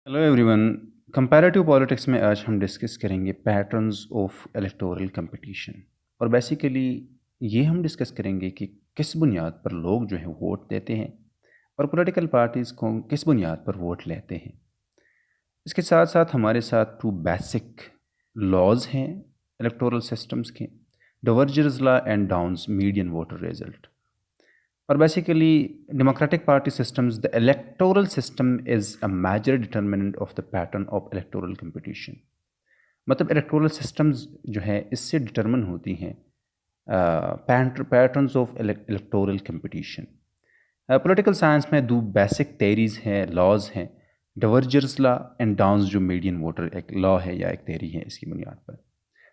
Hello everyone. Comparative politics में आज हम डिस्कस करेंगे पैटर्न्स ऑफ इलेक्टोरल कंपटीशन। और बेसिकली ये हम डिस्कस करेंगे कि किस बुनियाद पर लोग जो है वोट देते हैं और पॉलिटिकल पार्टीज़ को किस बुनियाद पर वोट लेते हैं। इसके साथ साथ हमारे साथ टू बेसिक लॉज हैं इलेक्टोरल सिस्टम्स के, Duverger's law and Downs median voter result. और basically democratic party systems, the electoral system is a major determinant of the pattern of electoral competition। मतलब इलेक्टोरल सिस्टम्स जो है इससे determine होती हैं patterns of electoral competition. Political science में दो basic theories हैं, लॉज हैं, डिवर्जर्स लॉ एंड डाउन्स, जो मीडियन वोटर एक लॉ है या एक थेरी है। इसकी बुनियाद पर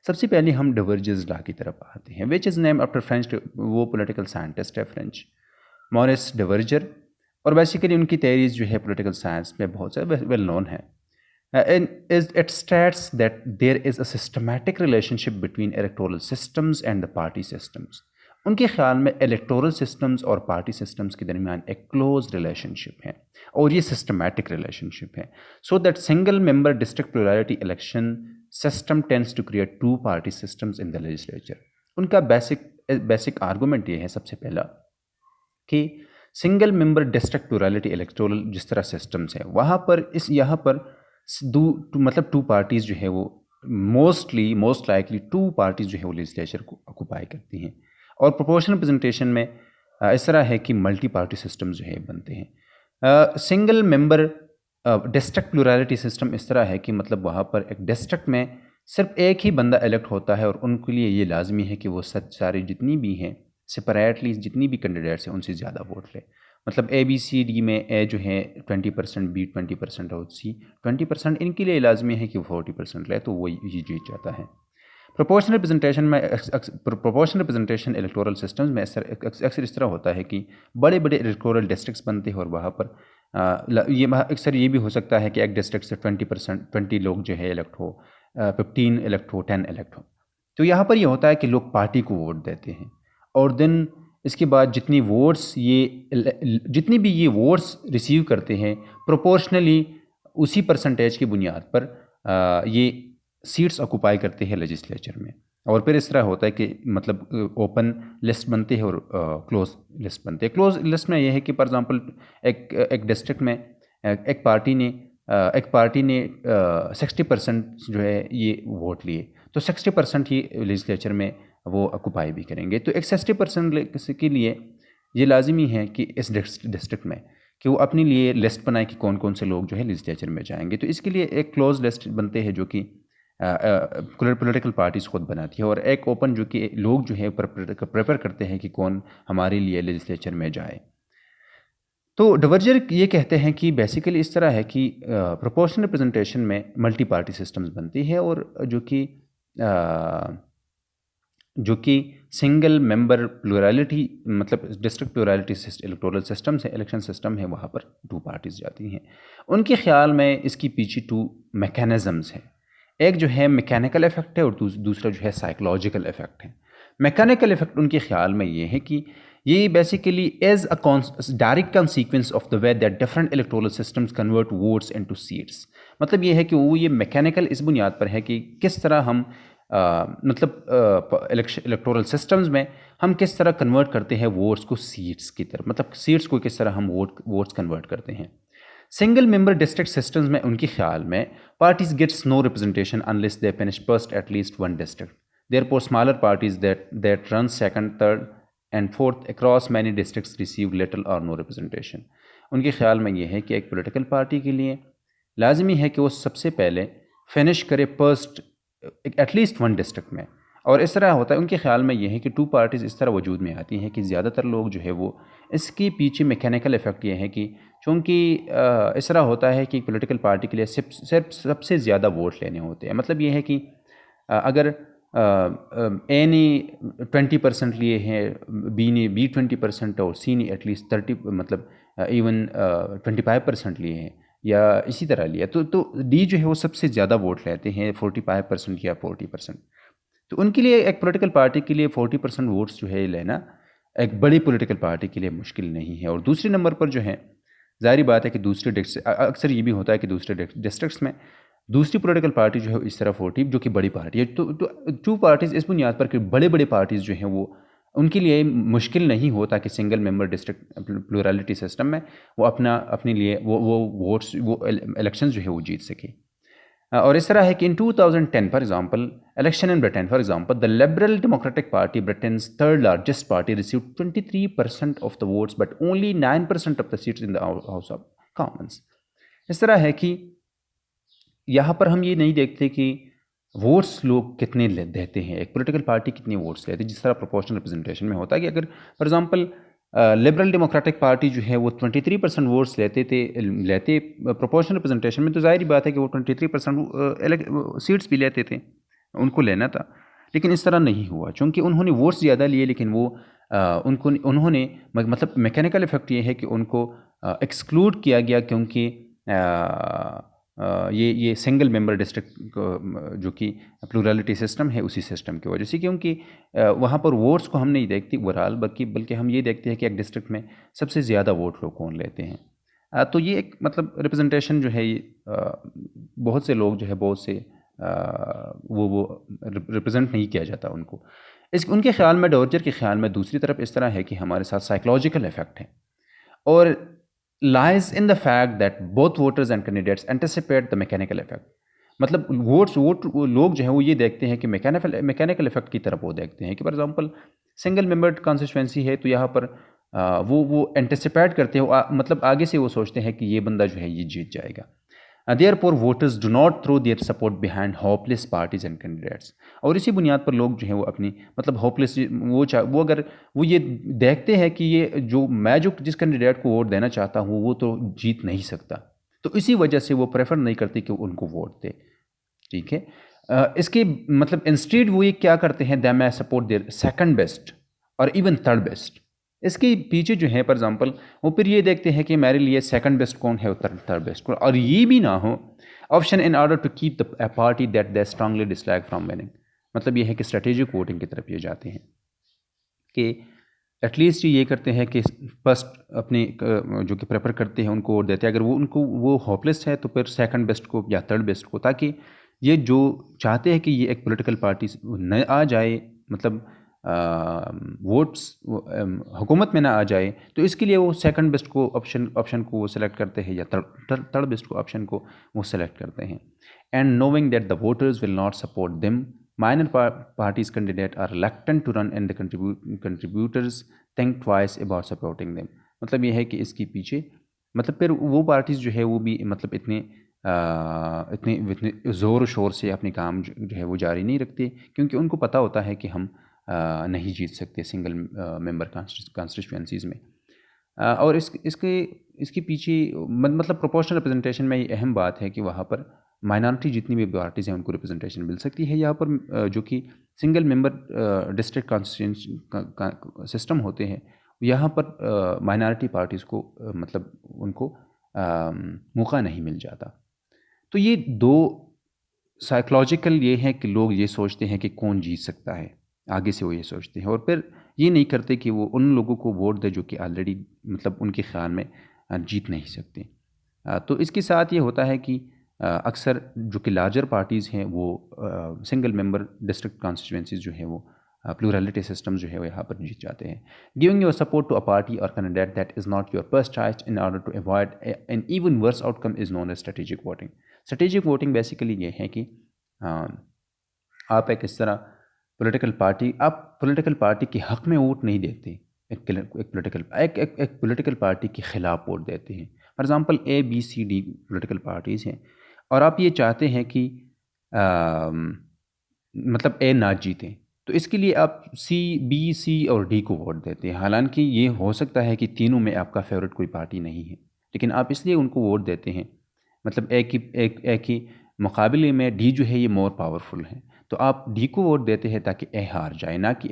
सबसे पहले हम डिवर्जर्स लॉ की तरफ आते हैं, which is name after French, वो पॉलिटिकल साइंटिस्ट है फ्रेंच, मॉरिस डिवर्जर। और बेसिकली उनकी थेरीज जो है पॉलिटिकल साइंस में बहुत से वेल नोन है। It states that there is a systematic relationship between electoral systems and the party systems। उनके ख्याल में इलेक्टोरल सिस्टम्स और पार्टी सिस्टम्स के दरमियान एक क्लोज रिलेशनशिप है और ये सिस्टमैटिक रिलेशनशिप है। So that single member district plurality election system tends to create two party systems in the legislature. उनका बेसिक आर्गूमेंट ये है सबसे पहला कि single member district plurality electoral जिस तरह सिस्टम्स है वहाँ पर यहाँ पर मतलब टू पार्टीज़ जो है वो मोस्ट लाइकली टू पार्टीज़ जो है वो लेजिस्लेचर को ऑक्यूपाई करती हैं। और प्रोपोर्शनल रिप्रेजेंटेशन में इस तरह है कि मल्टी पार्टी सिस्टम जो है बनते हैं। सिंगल मेंबर डिस्ट्रिक्ट प्लुरैलिटी सिस्टम इस तरह है कि मतलब वहाँ पर एक डिस्ट्रिक्ट में सिर्फ एक ही बंदा इलेक्ट होता है और उनके लिए ये लाजमी है कि वो सारे जितनी भी हैं सेपरेटली जितनी भी कैंडिडेट्स हैं उनसे ज़्यादा वोट ले। मतलब ABCD में ए जो है 20%, B 20% और C 20%, इनके लिए लाजमी है कि वो 40% ले, तो वो ये जीत जाता है। प्रोपोर्शनल रिप्रेजेंटेशन में प्रोपोर्शनल रिप्रेजेंटेशन इलेक्टोरल सिस्टम्स में अक्सर इस तरह होता है कि बड़े बड़े इलेक्टोरल डिस्ट्रिक्ट्स बनते हैं और वहाँ पर ये अक्सर ये भी हो सकता है कि एक डिस्ट्रिक्ट से 20 लोग जो है इलेक्ट हो, 15 इलेक्ट हो, 10 इलेक्ट हो। तो यहाँ पर ये होता है कि लोग पार्टी को वोट देते हैं और देन इसके बाद जितनी भी ये वोट्स रिसीव करते हैं प्रोपोर्शनली उसी परसेंटेज की बुनियाद पर ये सीट्स ऑक्यूपाई करते हैं लेजिस्लेचर में। और फिर इस तरह होता है कि मतलब ओपन लिस्ट बनती है और क्लोज लिस्ट बनती है। क्लोज लिस्ट में यह है कि फॉर एग्जांपल एक डिस्ट्रिक्ट में एक पार्टी ने 60% जो है ये वोट लिए, तो 60% ही लेजिस्लेचर में वो ऑक्यूपाई भी करेंगे। तो एक 60% के लिए ये लाजमी है कि इस डिस्ट्रिक्ट में कि वो अपने लिए लिस्ट बनाए कि कौन कौन से लोग जो है लेजिस्लेचर में जाएंगे। तो इसके लिए एक क्लोज लिस्ट बनते हैं जो कि पॉलिटिकल पार्टीज खुद बनाती है, और एक ओपन जो कि लोग जो है प्रेफर करते हैं कि कौन हमारे लिए लेजिस्लेचर में जाए। तो डिवर्जर ये कहते हैं कि बेसिकली इस तरह है कि प्रोपोर्शनल रिप्रेजेंटेशन में मल्टी पार्टी सिस्टम्स बनती है और जो कि सिंगल मेंबर प्लुरैलिटी मतलब डिस्ट्रिक्ट प्लुरैलिटी इलेक्टोरल सिस्टम है, इलेक्शन सिस्टम है, वहाँ पर टू पार्टीज जाती हैं। उनके ख्याल में इसकी पीछे टू मैकेनिज़म्स हैं। एक जो है मैकेनिकल इफेक्ट है और दूसरा जो है साइकोलॉजिकल इफेक्ट है। मैकेनिकल इफेक्ट उनके ख्याल में ये है कि ये basically as a direct consequence of the way that different electoral systems convert votes into seats. मतलब ये है कि वो ये मैकेनिकल इस बुनियाद पर है कि किस तरह हम मतलब इलेक्टोरल सिस्टम्स में हम किस तरह कन्वर्ट करते हैं वोट्स को सीट्स की तरफ, मतलब सीट्स को किस तरह हम वोट्स कन्वर्ट करते हैं। सिंगल मेंबर डिस्ट्रिक्ट सिस्टम्स में उनके ख्याल में parties gets no representation unless they finish first at least one district. Therefore, smaller parties that run second, third, and fourth across many districts receive little or no representation। उनके ख्याल में ये है कि एक पॉलिटिकल पार्टी के लिए लाजमी है कि वो सबसे पहले फिनिश करे फर्स्ट एटलीस्ट वन डिस्ट्रिक्ट में। और इस तरह होता है उनके ख्याल में ये है कि टू पार्टीज़ इस तरह वजूद में आती हैं कि ज़्यादातर लोग जो है वो इसके पीछे मैकेनिकल इफेक्ट ये है कि चूँकि इस तरह होता है कि पॉलिटिकल पार्टी के लिए सिर्फ सबसे ज़्यादा वोट लेने होते हैं। मतलब ये है कि अगर ए ने 20% लिए हैं, बी ने 20% और सी ने एटलीस्ट 30 मतलब इवन 25% लिए हैं या इसी तरह लिया, तो डी जो है वो सबसे ज़्यादा वोट लेते हैं 45% या 40%। तो उनके लिए एक पॉलिटिकल पार्टी के लिए 40% वोट्स जो है लेना एक बड़ी पॉलिटिकल पार्टी के लिए मुश्किल नहीं है। और दूसरे नंबर पर जो है ज़ाहिर बात है कि दूसरे अक्सर ये भी होता है कि दूसरे डिस्ट्रिक्ट्स में दूसरी पॉलिटिकल पार्टी जो है इस तरफ होती है जो कि बड़ी पार्टी है। तो टू पार्टीज़ इस बुनियाद पर कि बड़े बड़े पार्टीज़ जो हैं वो उनके लिए मुश्किल नहीं होता कि single member district plurality system में वो अपने लिए वो वोट्स वो इलेक्शन जो है वो जीत सके। और इस तरह है कि इन 2010 for example election in Britain for example the liberal democratic party Britain's third largest party received 23% of the votes but only 9% of the seats in the house of Commons. इस तरह है कि यहाँ पर हम ये नहीं देखते कि वोट्स लोग कितने देते हैं, एक पॉलिटिकल पार्टी कितने वोट्स लेते हैं, जिस तरह प्रोपोर्शनल रिप्रेजेंटेशन में होता है कि अगर for example liberal democratic party जो है वो 23% वोट्स लेते प्रोपोर्शनल रिप्रेजेंटेशन में, तो जाहिर बात है कि वो 23% सीट्स भी लेते थे, उनको लेना था। लेकिन इस तरह नहीं हुआ चूँकि उन्होंने वोट्स ज़्यादा लिए, लेकिन वो उन्होंने मतलब मैकेनिकल इफेक्ट ये है कि उनको एक्सक्लूड किया गया क्योंकि ये सिंगल मेंबर डिस्ट्रिक्ट जो कि प्लूरलिटी सिस्टम है उसी सिस्टम की वजह से, क्योंकि वहाँ पर वोट्स को हम नहीं देखते ओवरऑल, बल्कि हम ये देखते हैं कि एक डिस्ट्रिक्ट में सबसे ज़्यादा वोट लोग कौन लेते हैं। तो ये एक मतलब रिप्रेजेंटेशन जो है ये बहुत से लोग जो है बहुत से वो रिप्रेजेंट नहीं किया जाता उनको। उनके ख्याल में, डॉर्जर के ख्याल में दूसरी तरफ इस तरह है कि हमारे साथ साइकोलॉजिकल इफेक्ट है और lies in the fact that both voters and candidates anticipate the mechanical effect। मतलब वोट लोग जो हैं वो ये देखते हैं कि मैकेनिकल इफेक्ट की तरफ वो देखते हैं कि for example single member constituency है तो यहाँ पर वो एंटिसिपेट करते हैं, मतलब आगे से वो सोचते हैं कि ये बंदा जो है ये जीत जाएगा। Therefore voters do not throw their support behind hopeless parties and candidates। और इसी बुनियाद पर लोग जो हैं वो अपनी मतलब होपलेस वो अगर वो ये देखते हैं कि ये जिस कैंडिडेट को वोट देना चाहता हूँ वो तो जीत नहीं सकता, तो इसी वजह से वो प्रेफर नहीं करते कि उनको वोट दे। ठीक है, इसके मतलब इंस्टेड वो ये क्या करते हैं, दे मे सपोर्ट देयर सेकंड बेस्ट और इवन थर्ड बेस्ट। इसके पीछे जो है फॉर एग्जांपल वो फिर ये देखते हैं कि मेरे लिए सेकंड बेस्ट कौन है और थर्ड बेस्ट कौन, और ये भी ना हो option in order to keep the party that they strongly dislike from winning. मतलब ये है कि स्ट्रेटेजिक वोटिंग की तरफ ये जाते हैं कि एटलीस्ट ये करते हैं कि फर्स्ट अपने जो कि प्रेफर करते हैं उनको वोट देते हैं, अगर वो होपलेस है तो फिर सेकंड बेस्ट को या थर्ड बेस्ट को, ताकि ये जो चाहते हैं कि ये एक पॉलिटिकल पार्टी न आ जाए, मतलब वोट्स हुकूमत में ना आ जाए, तो इसके लिए वो सेकंड बेस्ट को ऑप्शन को वो सेलेक्ट करते हैं या थर्ड बेस्ट को ऑप्शन को वो सेलेक्ट करते हैं। And knowing that the voters will not support them minor parties candidate are reluctant to run and the contributors think twice about supporting them। मतलब ये है कि इसके पीछे मतलब फिर वो पार्टीज़ जो है वो भी मतलब इतने ज़ोर शोर से अपने काम जो है वो जारी नहीं रखते, क्योंकि उनको पता होता है कि हम नहीं जीत सकते सिंगल मेंबर कॉन्स्टिट्यूंसीज़ में। और इसके पीछे मतलब प्रोपोर्शनल रिप्रेजेंटेशन में ये अहम बात है कि वहाँ पर माइनॉरिटी जितनी भी पार्टीज़ हैं उनको रिप्रेजेंटेशन मिल सकती है। यहाँ पर जो कि single member district constituency system होते हैं, यहाँ पर माइनॉरिटी पार्टीज़ को मतलब उनको मौका नहीं मिल जाता। तो ये दो साइकोलॉजिकल ये है कि लोग ये सोचते हैं कि कौन जीत सकता है, आगे से वो ये सोचते हैं और फिर ये नहीं करते कि वो उन लोगों को वोट दे जो कि ऑलरेडी मतलब उनके ख्याल में जीत नहीं सकते। तो इसके साथ ये होता है कि अक्सर जो कि लार्जर पार्टीज़ हैं वो सिंगल मेंबर डिस्ट्रिक्ट कॉन्स्टिट्यूंसीज जो है वो प्लूरलिटी सिस्टम जो है वो यहाँ पर जीत जाते हैं। Giving your support to a party और candidate that is not your first choice in order to avoid an even worse outcome is known as strategic voting. Strategic voting basically ये है कि आप एक इस तरह आप पॉलिटिकल पार्टी के हक़ में वोट नहीं देते, एक पॉलिटिकल पार्टी के ख़िलाफ़ वोट देते हैं। For example ABCD political parties हैं और आप ये चाहते हैं कि मतलब A ना जीतें, तो इसके लिए आप C, B, C और D को वोट देते हैं। हालांकि ये हो सकता है कि तीनों में आपका फेवरेट कोई पार्टी नहीं है, लेकिन आप इसलिए उनको वोट देते हैं मतलब एक ही मुकाबले में D जो है ये मोर पावरफुल है, तो आप D को वोट देते हैं ताकि A हार जाए, ना कि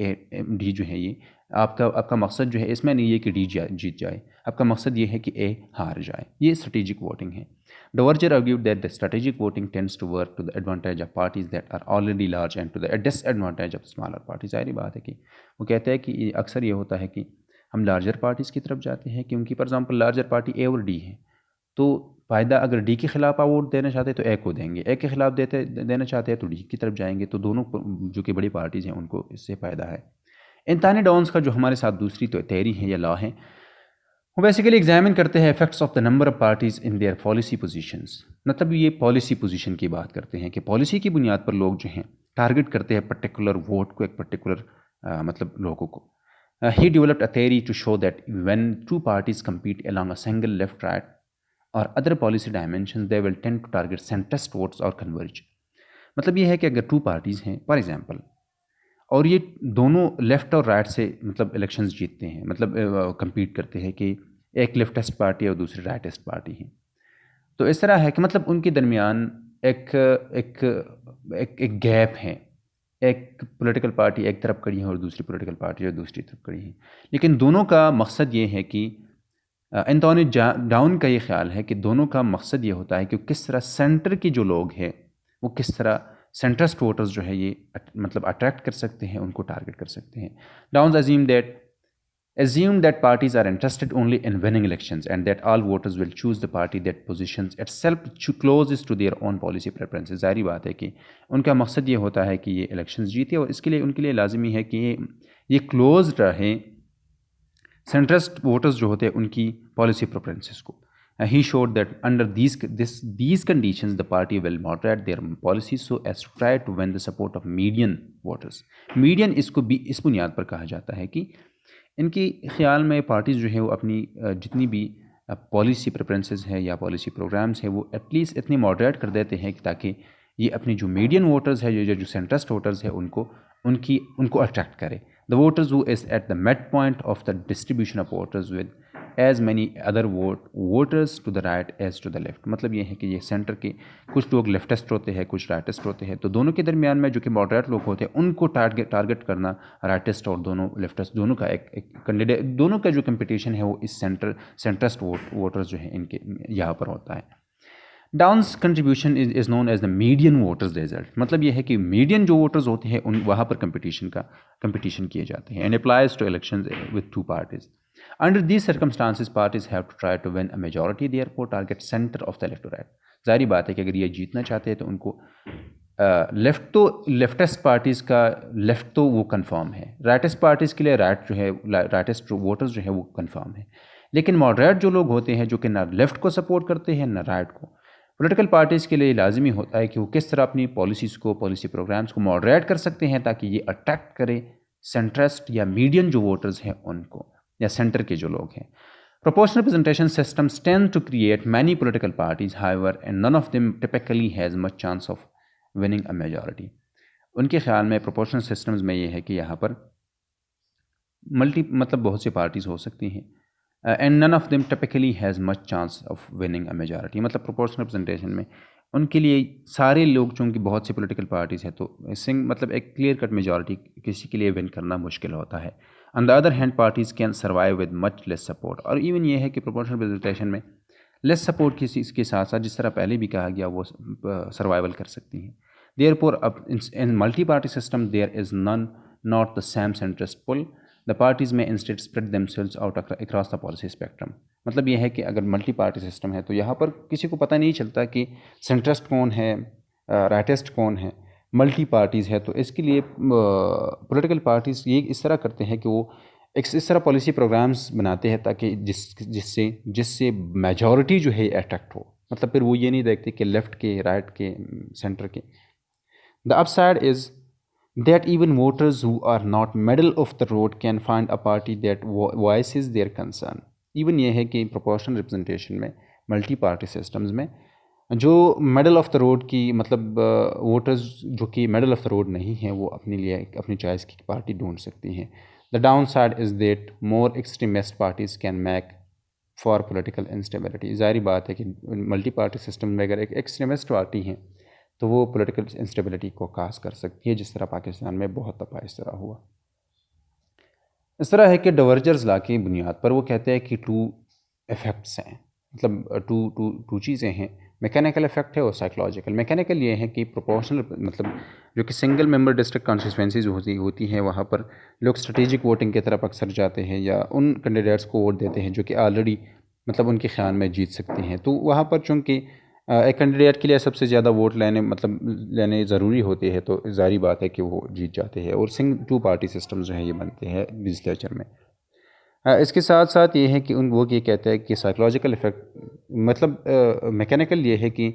D जो है ये आपका मकसद जो है इसमें नहीं है कि D जीत जाए, आपका मकसद ये है कि A हार जाए। ये स्ट्रेटेजिक वोटिंग है। Dowager argued that the strategic voting tends to work to the advantage of parties that are already large and to the disadvantage of smaller parties। सारी बात है कि वो कहते हैं कि अक्सर ये होता है कि हम लार्जर पार्टीज़ की तरफ जाते हैं, क्योंकि फॉर एग्जांपल लार्जर पार्टी ए और डी है, तो फ़ायदा अगर डी के ख़िलाफ़ आप वोट देना चाहते हैं तो ए को देंगे, ए के ख़िलाफ़ देना चाहते हैं तो डी की तरफ जाएंगे, तो दोनों जो कि बड़ी पार्टीज़ हैं उनको इससे फ़ायदा है। इंतानी डाउन्स का जो हमारे साथ दूसरी तो theory है या लॉ है, वो बेसिकली एग्जामिन करते हैं effects of the number of parties in their policy positions. मतलब ये पॉलिसी पोजीशन की बात करते हैं कि पॉलिसी की बुनियाद पर लोग जो हैं टारगेट करते हैं पर्टिकुलर वोट को, एक पर्टिकुलर मतलब लोगों को। He developed a theory to show that when two parties compete along a single left, right or other policy dimensions, they will tend to target centrist votes or converge। मतलब ये है कि अगर टू पार्टीज़ हैं for example, और ये दोनों left और राइट से मतलब इलेक्शंस जीतते हैं, मतलब compete करते हैं कि एक लेफ्टिस्ट पार्टी और दूसरी राइटिस्ट पार्टी है, तो इस तरह है कि मतलब उनके दरमियान एक एक एक एक गैप है। एक पॉलिटिकल पार्टी एक तरफ खड़ी है और दूसरी पॉलिटिकल पार्टी जो दूसरी तरफ खड़ी है, लेकिन दोनों का मकसद ये है कि एंथोनी डाउन का ये ख्याल है कि दोनों का मकसद ये होता है कि किस तरह सेंटर के जो लोग हैं वो किस तरह सेंट्रस्ट वोटर्स जो है ये मतलब अट्रैक्ट कर सकते हैं, उनको टारगेट कर सकते हैं। Down assume that parties are interested only in winning elections and that all voters will choose the party that positions itself closest to their own policy preferences। ज़ाहिर बात है कि उनका मकसद ये होता है कि ये इलेक्शंस जीते और इसके लिए उनके लिए लाजमी है कि ये क्लोज रहे सेंट्रस्ट वोटर्स जो होते हैं उनकी पॉलिसी प्रेफरेंसेस को। He showed that under these conditions the party will moderate their policies so as to try to win the support of median voters। median इसको भी इस बुनियाद पर कहा जाता है कि इनके ख्याल में पार्टीज़ जो है वो अपनी जितनी भी पॉलिसी प्रेफरेंसेस है या पॉलिसी प्रोग्राम्स है वो एटलीस्ट इतने मॉडरेट कर देते हैं कि ताकि ये अपनी जो मीडियन वोटर्स है जो सेंट्रस्ट वोटर्स है उनको अट्रैक्ट करे। The voters who is at the mid point of the distribution of voters with as many other voters to the right as to the left. मतलब ये है कि ये सेंटर के कुछ लोग लेफ्टिस्ट होते हैं, कुछ राइटिस्ट होते हैं, तो दोनों के दरमियान में जो कि मॉडरेट लोग होते हैं उनको टारगेट करना राइटिस्ट और दोनों लेफ्टिस्ट दोनों का एक कैंडिडेट, दोनों का जो कंपटीशन है वो इस सेंट्रस्ट वोटर्स जो है इनके यहाँ पर होता है। Downs contribution is known as the median voters result. मतलब ये है कि मीडियन जो वोटर्स होते हैं उन वहाँ पर कंपटीशन किए जाते हैं। And applies to election with two parties. Under these circumstances, parties have to try to win a majority, therefore target center of the electorate। जाहिर बात है कि अगर ये जीतना चाहते हैं तो उनको लेफ्टिस्ट पार्टीज़ का लेफ़्ट तो वो कंफर्म है, राइटिस्ट पार्टीज़ के लिए राइट जो है राइटिस्ट वोटर्स जो है वो कंफर्म है, लेकिन मॉडरेट जो लोग होते हैं जो कि ना लेफ़्ट को सपोर्ट करते हैं ना राइट को, पॉलिटिकल पार्टीज़ के लिए लाजमी होता है कि वो किस तरह अपनी पॉलिसीज़ को पॉलिसी प्रोग्राम्स को मॉडरेट कर सकते हैं ताकि ये अट्रैक्ट करे सेंट्रस्ट या मीडियन जो वोटर्स हैं उनको, या सेंटर के जो लोग हैं। Proportional representation systems tend to create many political parties, however, and none of them typically has much chance of winning a majority। उनके ख्याल में प्रोपोर्शनल सिस्टम्स में ये है कि यहाँ पर मतलब बहुत सी पार्टीज़ हो सकती हैं, and none of them typically has much chance of winning a majority. मतलब प्रोपोर्शनल रिप्रेजेंटेशन में उनके लिए सारे लोग, चूँकि बहुत सी पॉलिटिकल पार्टीज़ है तो मतलब एक क्लियर कट मेजॉरिटी किसी के लिए विन करना मुश्किल होता है। On the other hand parties can survive with much less support. और इवन ये है कि प्रोपोर्शनल रिप्रेजेंटेशन में लेस सपोर्ट किसी के साथ साथ जिस तरह पहले भी कहा गया वो सर्वाइवल कर सकती हैं। Therefore in multi-party system there is not the same centrist pull। The parties may instead spread themselves out across the policy spectrum। मतलब ये है कि अगर मल्टी पार्टी सिस्टम है तो यहाँ पर किसी को पता नहीं चलता कि सेंट्रस्ट कौन है, राइटिस्ट कौन है। मल्टी पार्टीज़ है तो इसके लिए पॉलिटिकल पार्टीज़ ये इस तरह करते हैं कि वो इस तरह पॉलिसी प्रोग्राम्स बनाते हैं ताकि जिससे मेजॉरिटी जो है अट्रैक्ट हो। मतलब फिर वो ये नहीं देखते कि लेफ़्ट के, राइट के, सेंटर के। The upside is that even voters who are not middle of the road can find a party that voices their concern। Even ये है कि proportional representation में मल्टी पार्टी सिस्टम्स में जो मिडल ऑफ द रोड की मतलब voters जो कि मिडल ऑफ द रोड नहीं हैं वो अपने लिए अपनी चॉइस की पार्टी ढूंढ सकती हैं। The down side is that more extremist parties can make for political instability. ज़ाहिर बात है कि मल्टी पार्टी सिस्टम में अगर एक एक्सट्रीमिस्ट पार्टी हैं तो वो पॉलिटिकल इंस्टेबिलिटी को काज कर सकती है, जिस तरह पाकिस्तान में बहुत दफ़ा इस तरह हुआ। इस तरह है कि डाइवर्जर्स लॉ की बुनियाद पर वो कहते हैं कि टू इफ़ेक्ट्स हैं, मतलब टू चीज़ें हैं मैकेनिकल इफेक्ट है और साइकोलॉजिकल। मैकेनिकल ये है कि प्रोपोर्शनल, मतलब जो कि सिंगल मेंबर डिस्ट्रिक्ट कॉन्स्टिट्यूंसीज होती हैं, वहाँ पर लोग स्ट्रेटेजिक वोटिंग की तरफ अक्सर जाते हैं या उन कैंडिडेट्स को वोट देते हैं जो कि ऑलरेडी मतलब उनके ख्याल में जीत सकते हैं। तो वहाँ पर चूँकि एक कैंडिडेट के लिए सबसे ज़्यादा वोट लेने ज़रूरी होते हैं, तो ज़ाहिर बात है कि वो जीत जाते हैं। और टू पार्टी सिस्टम जो है ये बनते हैं लेजिस्लेचर में। इसके साथ साथ ये है कि वो ये कहते हैं कि साइकोलॉजिकल इफेक्ट, मतलब मैकेनिकल ये है कि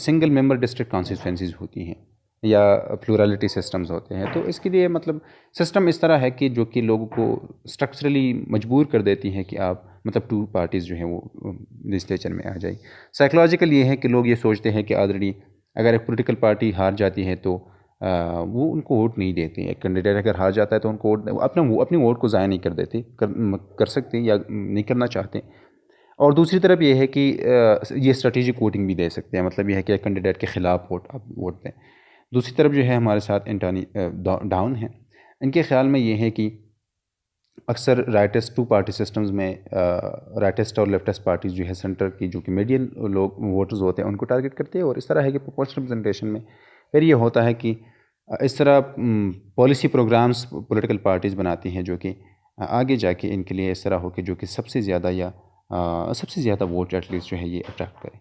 सिंगल मेंबर डिस्ट्रिक्ट कॉन्स्टिट्यूंसीज होती हैं या प्लूरलिटी सिस्टम्स होते हैं। तो इसके लिए मतलब सिस्टम इस तरह है कि जो कि लोगों को स्ट्रक्चरली मजबूर कर देती हैं कि आप मतलब टू पार्टीज़ जो हैं वो लेजिस्लेचर में आ जाए। साइकोलॉजिकल ये है कि लोग ये सोचते हैं कि ऑलरेडी अगर एक पॉलिटिकल पार्टी हार जाती है तो वो उनको वोट नहीं देते। एक कैंडिडेट अगर हार जाता है तो उनको अपनी वोट को ज़ाया नहीं कर देते, कर सकते या नहीं करना चाहते। और दूसरी तरफ ये है कि ये स्ट्रेटेजिक वोटिंग भी दे सकते हैं, मतलब ये है कि एक कैंडिडेट के ख़िलाफ़ आप वोट दें। दूसरी तरफ जो है हमारे साथ एंटनी डाउन है। इनके ख़्याल में ये है कि अक्सर राइटिस्ट टू पार्टी सिस्टम्स में राइटिस्ट और लेफ्टिस्ट पार्टीज़ जो है सेंटर की जो कि मीडियन लोग वोटर्स होते हैं उनको टारगेट करते हैं। और इस तरह है कि प्रोपोर्शनल रिप्रेजेंटेशन में फिर ये होता है कि इस तरह पॉलिसी प्रोग्राम्स पॉलिटिकल पार्टीज़ बनाती हैं जो कि आगे जाके इनके लिए इस तरह हो कि जो कि सबसे ज़्यादा वोट एटलीस्ट जो है ये अट्रैक्ट करें।